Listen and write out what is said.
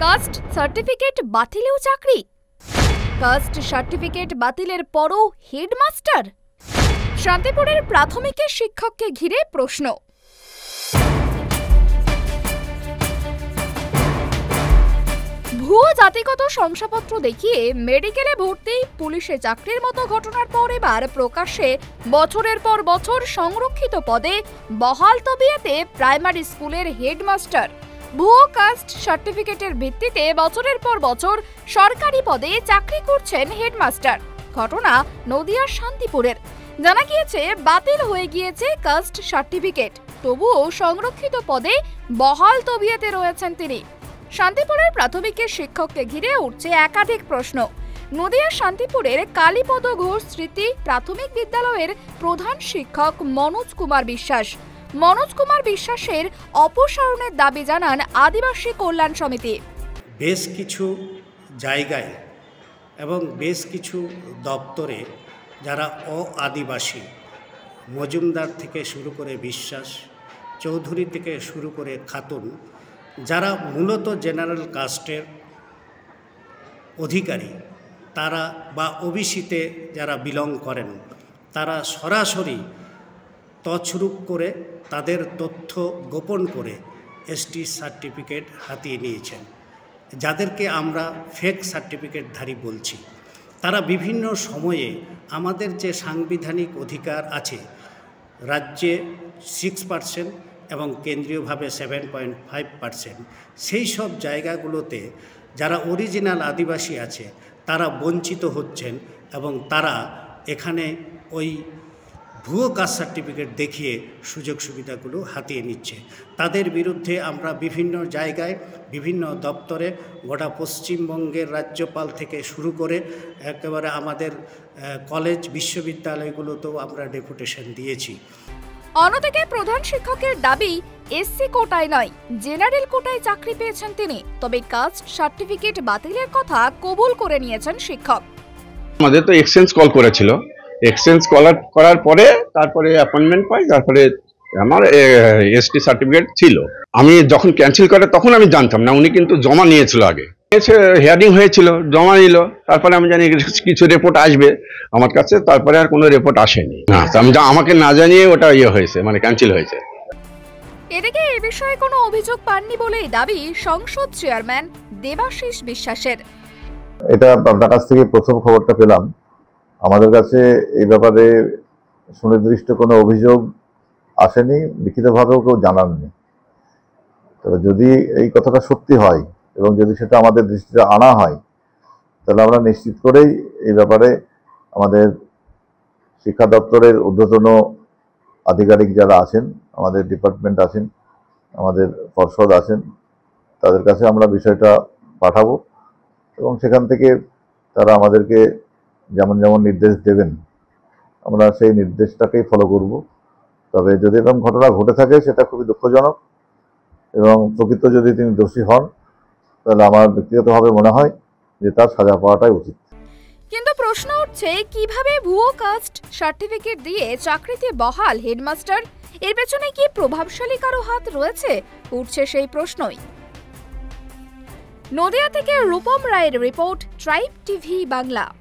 Caste certificate বাতিলেও চাকরি। Caste certificate বাতিলের পরও হেডমাস্টার। শান্তিপুরের প্রাথমিকের শিক্ষককে ঘিরে প্রশ্ন। ভুয়ো জাতিগত শংসাপত্র দেখিয়ে মেডিকেলে ভর্তি, পুলিশে চাকরির মতো ঘটনার পর এবার প্রকাশ্যে বছরের পর বছর সংরক্ষিত পদে বহাল তবিয়তে প্রাইমারি স্কুলের হেডমাস্টার। ভুয়ো কাস্ট সার্টিফিকেটের ভিত্তিতে বছরের পর বছর সরকারি পদে চাকরি করছেন হেডমাস্টার। ঘটনা নদিয়ার শান্তিপুরের। জানা গিয়েছে বাতিল হয়ে গিয়েছে কাস্ট সার্টিফিকেট, তবুও সংরক্ষিত পদে বহাল তবিয়তে রয়েছেন তিনি। শান্তিপুরের প্রাথমিকের শিক্ষককে ঘিরে উঠছে একাধিক প্রশ্ন। নদিয়ার শান্তিপুরের কালীপদ ঘোষ স্মৃতি প্রাথমিক বিদ্যালয়ের প্রধান শিক্ষক মনোজ কুমার বিশ্বাস। মনোজ কুমার বিশ্বাসের অপসারণের দাবি জানান আদিবাসী কল্যাণ সমিতি। বেশ কিছু জায়গায় এবং বেশ কিছু দপ্তরে যারা আদিবাসী, মজুমদার থেকে শুরু করে বিশ্বাস, চৌধুরী থেকে শুরু করে খাতুন, যারা মূলত জেনারেল কাস্টের অধিকারী, তারা বা ওবিসিতে যারা বিলং করেন, তারা সরাসরি তছরূপ করে তাদের তথ্য গোপন করে এসটি সার্টিফিকেট হাতিয়ে নিয়েছেন, যাদেরকে আমরা ফেক সার্টিফিকেটধারী বলছি। তারা বিভিন্ন সময়ে আমাদের যে সাংবিধানিক অধিকার আছে, রাজ্যে 6% এবং কেন্দ্রীয়ভাবে 7.5%, সেই সব জায়গাগুলোতে যারা অরিজিনাল আদিবাসী আছে তারা বঞ্চিত হচ্ছেন এবং তারা এখানে ওই ভুয়ো কাস্ট সার্টিফিকেট দেখিয়ে সুযোগ সুবিধাগুলো হাতিয়ে নিচ্ছে। তাদের বিরুদ্ধে আমরা বিভিন্ন জায়গায়, বিভিন্ন দপ্তরে, গোটা পশ্চিমবঙ্গের রাজ্যপাল থেকে শুরু করে একেবারে আমাদের কলেজ বিশ্ববিদ্যালয়গুলোতেও আমরা ডেপুটেশন দিয়েছি। অন্যদিকে প্রধান শিক্ষকের দাবি, এসসি কোটায় নয়, জেনারেল কোটায় চাকরি পেয়েছেন তিনি, তবে কাস্ট সার্টিফিকেট বাতিলের কথা কবুল করে নিয়েছেন শিক্ষক। আমাদের তো এক্সচেঞ্জ কল করেছিল, এক্সচেঞ্জ করার পরে তারপরে অ্যাপয়েন্টমেন্ট পাই, তারপরে আমার এসটি সার্টিফিকেট ছিল। আমি যখন ক্যান্সেল করে তখন আমি জানতাম না, উনি কিন্তু জমা নিয়েছিল, আগে হিয়ারিং হয়েছিল, জমা নিল, তারপরে আমি জানি কিছু রিপোর্ট আসবে আমার কাছে, তারপরে আর কোনো রিপোর্ট আসেনি। না, আমি আমাকে না জানিয়ে ওটা হয়েছে, মানে ক্যান্সেল হয়েছে। এদিকে এ বিষয়ে কোনো অভিযোগ পাননি বলেই দাবি সংসদ চেয়ারম্যান দেবাশিস বিশ্বাসের। এটা আপনার কাছ থেকে প্রথম খবরটা পেলাম। আমাদের কাছে এই ব্যাপারে সুনির্দিষ্ট কোনো অভিযোগ আসেনি, লিখিতভাবেও কেউ জানাননি। তবে যদি এই কথাটা সত্যি হয় এবং যদি সেটা আমাদের দৃষ্টিতে আনা হয়, তাহলে আমরা নিশ্চিত করেই এই ব্যাপারে আমাদের শিক্ষা দপ্তরের ঊর্ধ্বতন আধিকারিক যারা আছেন, আমাদের ডিপার্টমেন্ট আছেন, আমাদের পর্ষদ আছেন, তাদের কাছে আমরা বিষয়টা পাঠাবো এবং সেখান থেকে তারা আমাদেরকে যেমন যেমন নির্দেশ দেবেন আমরা সেই নির্দেশটাকেই ফলো করব। তবে যদি এরকম ঘটনা ঘটে থাকে সেটা খুবই দুঃখজনক এবং প্রকৃত যদি তিনি দোষী হন, তাহলে আমার ব্যক্তিগতভাবে মনে হয় যে তার সাজা পাওয়াটাই উচিত। কিন্তু প্রশ্ন উঠছে, কিভাবে ভুয়ো কাস্ট সার্টিফিকেট দিয়ে চাকরিতে বহাল হেডমাস্টার? এর পেছনে কি প্রভাবশালী কারো হাত রয়েছে? উঠছে সেই প্রশ্নই। নদিয়া থেকে রূপম রায়ের রিপোর্ট, ট্রাইব টিভি বাংলা।